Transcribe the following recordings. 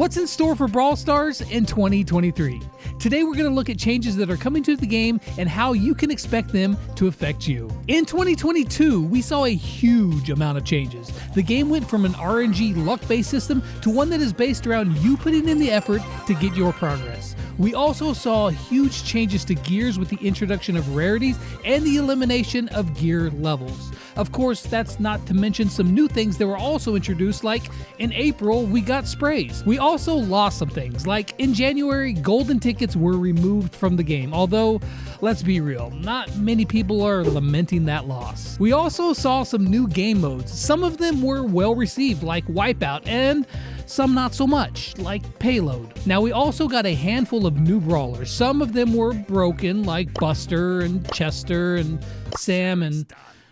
What's in store for Brawl Stars in 2023? Today we're going to look at changes that are coming to the game and how you can expect them to affect you. In 2022, we saw a huge amount of changes. The game went from an RNG luck-based system to one that is based around you putting in the effort to get your progress. We also saw huge changes to gears with the introduction of rarities and the elimination of gear levels. Of course, that's not to mention some new things that were also introduced, like in April, we got sprays. We also lost some things, like in January, golden tickets were removed from the game, although, let's be real, not many people are lamenting that loss. We also saw some new game modes. Some of them were well received, like Wipeout, and some not so much, like Payload. Now, we also got a handful of new brawlers. Some of them were broken, like Buster and Chester and Sam and...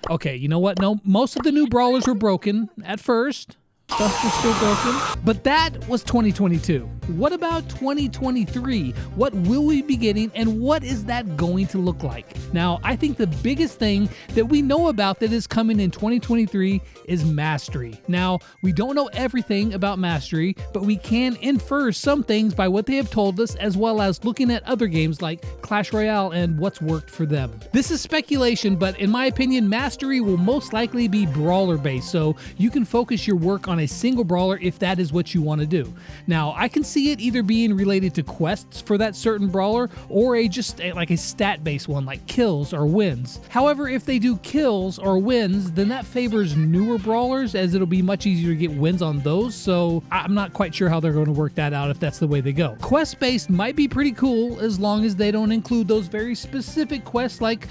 Okay, you know what? No, most of the new brawlers were broken at first. Buster's still broken. But that was 2022. What about 2023? What will we be getting and what is that going to look like? Now, I think the biggest thing that we know about that is coming in 2023 is Mastery. Now, we don't know everything about Mastery, but we can infer some things by what they have told us, as well as looking at other games like Clash Royale and what's worked for them. This is speculation, but in my opinion, Mastery will most likely be brawler based, so you can focus your work on a single brawler if that is what you want to do. Now, I can see it either being related to quests for that certain brawler or like a stat-based one like kills or wins. However, if they do kills or wins, then that favors newer brawlers, as it'll be much easier to get wins on those, so I'm not quite sure how they're going to work that out if that's the way they go. Quest-based might be pretty cool as long as they don't include those very specific quests like,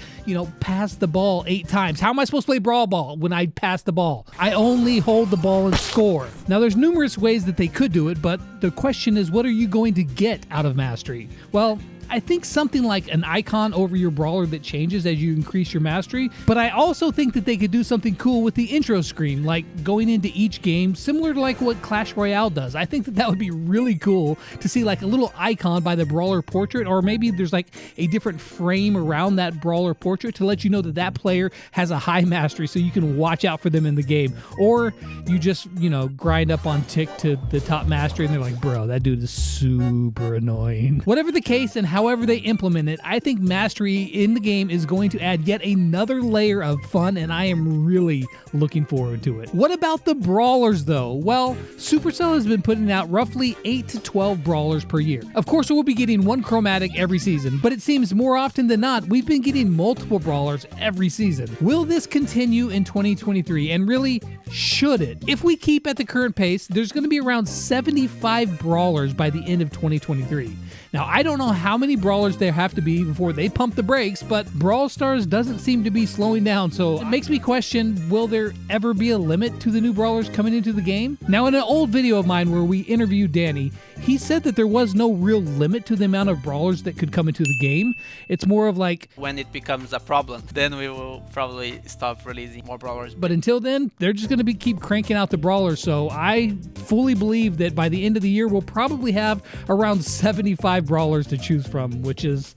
pass the ball 8 times. How am I supposed to play Brawl Ball when I pass the ball? I only hold the ball and score. Now, there's numerous ways that they could do it, but the question is, what are you going to get out of Mastery? Well, I think something like an icon over your brawler that changes as you increase your mastery, but I also think that they could do something cool with the intro screen, like going into each game, similar to like what Clash Royale does. I think that would be really cool to see like a little icon by the brawler portrait, or maybe there's like a different frame around that brawler portrait to let you know that that player has a high mastery so you can watch out for them in the game. Or you just, grind up on tick to the top mastery and they're like, bro, that dude is super annoying. Whatever the case and however they implement it, I think Mastery in the game is going to add yet another layer of fun, and I am really looking forward to it. What about the Brawlers though? Well, Supercell has been putting out roughly 8 to 12 Brawlers per year. Of course, we'll be getting one chromatic every season, but it seems more often than not, we've been getting multiple Brawlers every season. Will this continue in 2023? And really, should it? If we keep at the current pace, there's going to be around 75 Brawlers by the end of 2023. Now, I don't know how many Brawlers there have to be before they pump the brakes, but Brawl Stars doesn't seem to be slowing down, so it makes me question, will there ever be a limit to the new Brawlers coming into the game? Now, in an old video of mine where we interviewed Danny, he said that there was no real limit to the amount of Brawlers that could come into the game. It's more of like, when it becomes a problem, then we will probably stop releasing more Brawlers. But until then, they're just going to keep cranking out the Brawlers, so I fully believe that by the end of the year, we'll probably have around 75 Brawlers to choose from, which is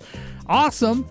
awesome,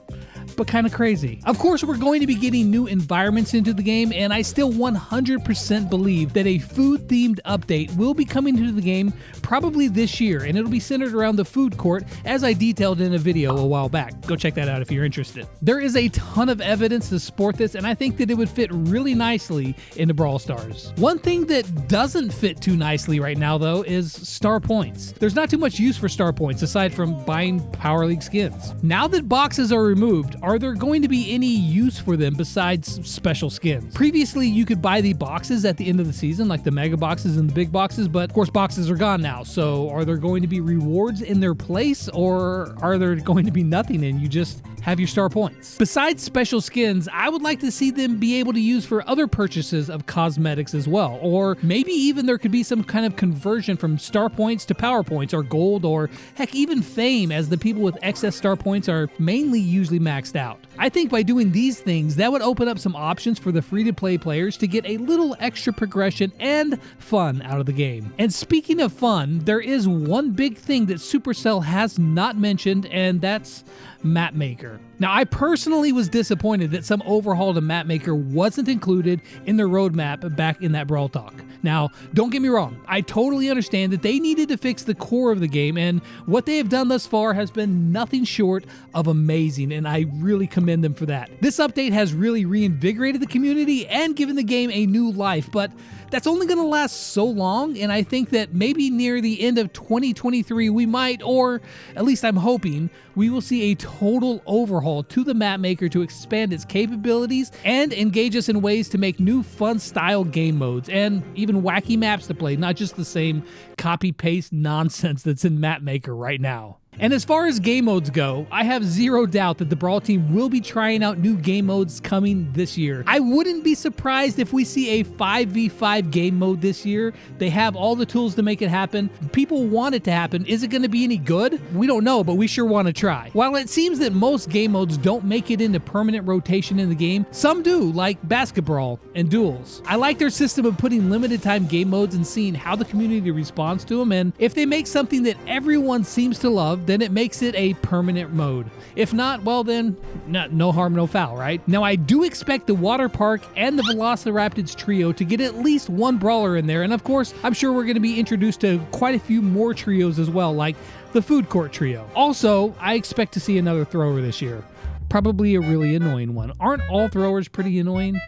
but kind of crazy. Of course, we're going to be getting new environments into the game, and I still 100% believe that a food-themed update will be coming to the game probably this year, and it'll be centered around the food court, as I detailed in a video a while back. Go check that out if you're interested. There is a ton of evidence to support this, and I think that it would fit really nicely into Brawl Stars. One thing that doesn't fit too nicely right now, though, is star points. There's not too much use for star points aside from buying Power League skins. Now that boxes are removed, are there going to be any use for them besides special skins? Previously, you could buy the boxes at the end of the season, like the mega boxes and the big boxes, but of course boxes are gone now. So are there going to be rewards in their place, or are there going to be nothing and you just have your star points? Besides special skins, I would like to see them be able to use for other purchases of cosmetics as well, or maybe even there could be some kind of conversion from star points to power points or gold, or heck, even fame, as the people with excess star points are mainly usually maxed out. I think by doing these things, that would open up some options for the free-to-play players to get a little extra progression and fun out of the game. And speaking of fun, there is one big thing that Supercell has not mentioned, and that's Map Maker. Now, I personally was disappointed that some overhaul to Map Maker wasn't included in the roadmap back in that Brawl Talk. Now, don't get me wrong, I totally understand that they needed to fix the core of the game, and what they have done thus far has been nothing short of amazing, and I really commend them for that. This update has really reinvigorated the community and given the game a new life, but that's only going to last so long, and I think that maybe near the end of 2023 we might, or at least I'm hoping, we will see a total overhaul to the Map Maker to expand its capabilities and engage us in ways to make new fun style game modes and even wacky maps to play, not just the same copy-paste nonsense that's in Map Maker right now. And as far as game modes go, I have zero doubt that the Brawl team will be trying out new game modes coming this year. I wouldn't be surprised if we see a 5v5 game mode this year. They have all the tools to make it happen. People want it to happen. Is it going to be any good? We don't know, but we sure want to try. While it seems that most game modes don't make it into permanent rotation in the game, some do, like basketball and duels. I like their system of putting limited time game modes and seeing how the community responds to them, and if they make something that everyone seems to love, then it makes it a permanent mode. If not, well then, no harm, no foul, right? Now, I do expect the Water Park and the Velociraptors trio to get at least one brawler in there, and of course, I'm sure we're going to be introduced to quite a few more trios as well, like the Food Court trio. Also, I expect to see another thrower this year. Probably a really annoying one. Aren't all throwers pretty annoying?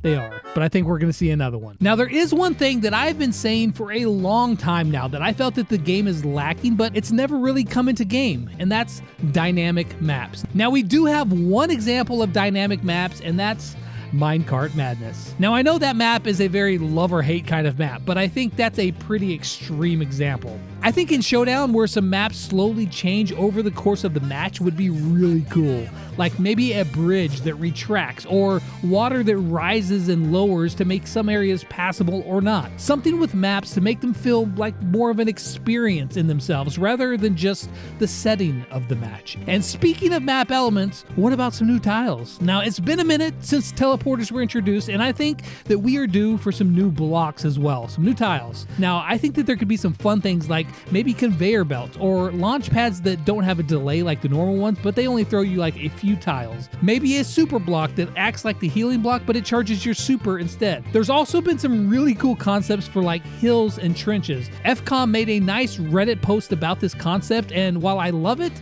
They are, but I think we're going to see another one. Now, there is one thing that I've been saying for a long time now that I felt that the game is lacking, but it's never really come into game, and that's dynamic maps. Now, we do have one example of dynamic maps, and that's Minecart Madness. Now, I know that map is a very love or hate kind of map, but I think that's a pretty extreme example. I think in Showdown, where some maps slowly change over the course of the match would be really cool. Like maybe a bridge that retracts, or water that rises and lowers to make some areas passable or not. Something with maps to make them feel like more of an experience in themselves rather than just the setting of the match. And speaking of map elements, what about some new tiles? Now, it's been a minute since teleporters were introduced, and I think that we are due for some new blocks as well, some new tiles. Now, I think that there could be some fun things like maybe conveyor belts or launch pads that don't have a delay like the normal ones, but they only throw you like a few tiles. Maybe a super block that acts like the healing block, but it charges your super instead. There's also been some really cool concepts for like hills and trenches. FCOM made a nice Reddit post about this concept, and while I love it,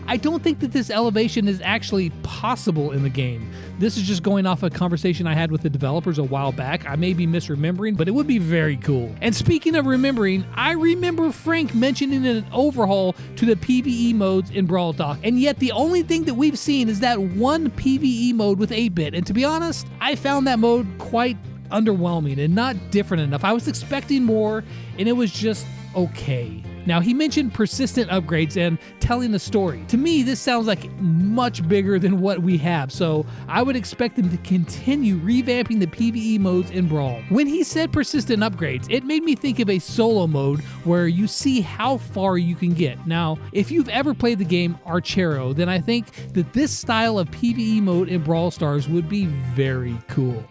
I don't think that this elevation is actually possible in the game. This is just going off a conversation I had with the developers a while back. I may be misremembering, but it would be very cool. And speaking of remembering, I remember Frank mentioning an overhaul to the PvE modes in Brawl Talk, and yet the only thing that we've seen is that one PvE mode with 8-bit, and to be honest, I found that mode quite underwhelming and not different enough. I was expecting more, and it was just okay. Now, he mentioned persistent upgrades and telling a story. To me, this sounds like much bigger than what we have, so I would expect them to continue revamping the PvE modes in Brawl. When he said persistent upgrades, it made me think of a solo mode where you see how far you can get. Now, if you've ever played the game Archero, then I think that this style of PvE mode in Brawl Stars would be very cool.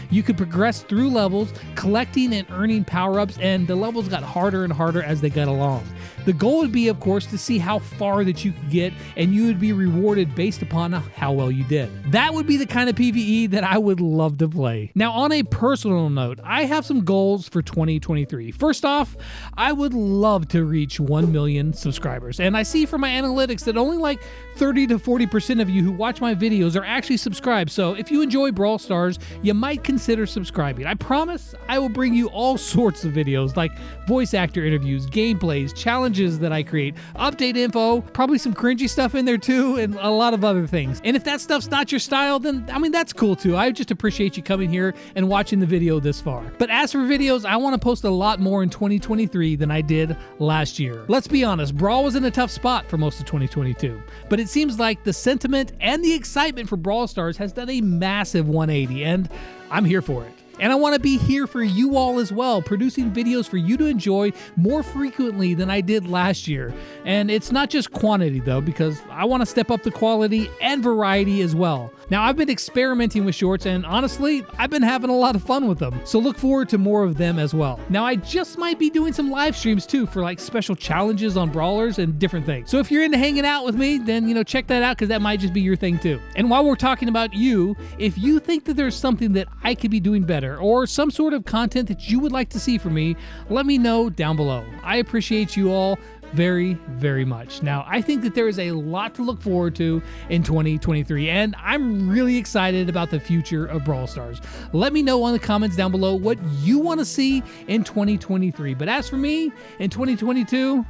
You could progress through levels, collecting and earning power-ups, and the levels got harder and harder as they got along. The goal would be, of course, to see how far that you could get, and you would be rewarded based upon how well you did. That would be the kind of PvE that I would love to play. Now, on a personal note, I have some goals for 2023. First off, I would love to reach 1 million subscribers, and I see from my analytics that only like 30 to 40% of you who watch my videos are actually subscribed, so if you enjoy Brawl Stars, you might consider subscribing. I promise I will bring you all sorts of videos like voice actor interviews, gameplays, challenges that I create, update info, probably some cringy stuff in there too, and a lot of other things. And if that stuff's not your style, then I mean, that's cool too. I just appreciate you coming here and watching the video this far. But as for videos, I want to post a lot more in 2023 than I did last year. Let's be honest, Brawl was in a tough spot for most of 2022, but it seems like the sentiment and the excitement for Brawl Stars has done a massive 180, and I'm here for it. And I want to be here for you all as well, producing videos for you to enjoy more frequently than I did last year. And it's not just quantity though, because I want to step up the quality and variety as well. Now, I've been experimenting with shorts, and honestly, I've been having a lot of fun with them. So look forward to more of them as well. Now, I just might be doing some live streams too for like special challenges on Brawlers and different things. So if you're into hanging out with me, then, check that out, because that might just be your thing too. And while we're talking about you, if you think that there's something that I could be doing better, or some sort of content that you would like to see from me, let me know down below. I appreciate you all very, very much. Now, I think that there is a lot to look forward to in 2023, and I'm really excited about the future of Brawl Stars. Let me know in the comments down below what you want to see in 2023. But as for me, in 2022,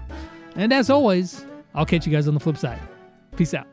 and as always, I'll catch you guys on the flip side. Peace out.